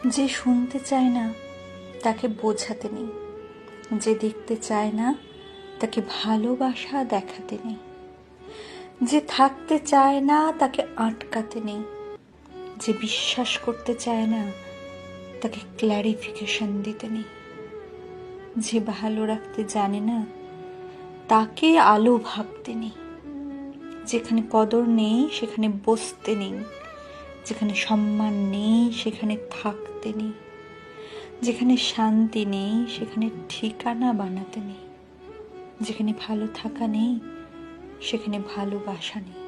যে শুনতে চায় না তাকে বোঝাতে নেই, যে দেখতে চায় না তাকে ভালোবাসা দেখাতে নেই, যে থাকতে চায় না তাকে আটকাতে নেই, যে বিশ্বাস করতে চায় না তাকে ক্ল্যারিফিকেশন দিতে নেই, যে ভালো রাখতে জানে না তাকে আলো ভাবতে নেই, যেখানে কদর নেই সেখানে বসতে নেই, যেখানে সম্মান নেই সেখানে থাকতে নেই, যেখানে শান্তি নেই সেখানে ঠিকানা বানাতে নেই, যেখানে ভালো থাকা নেই সেখানে ভালোবাসা নেই।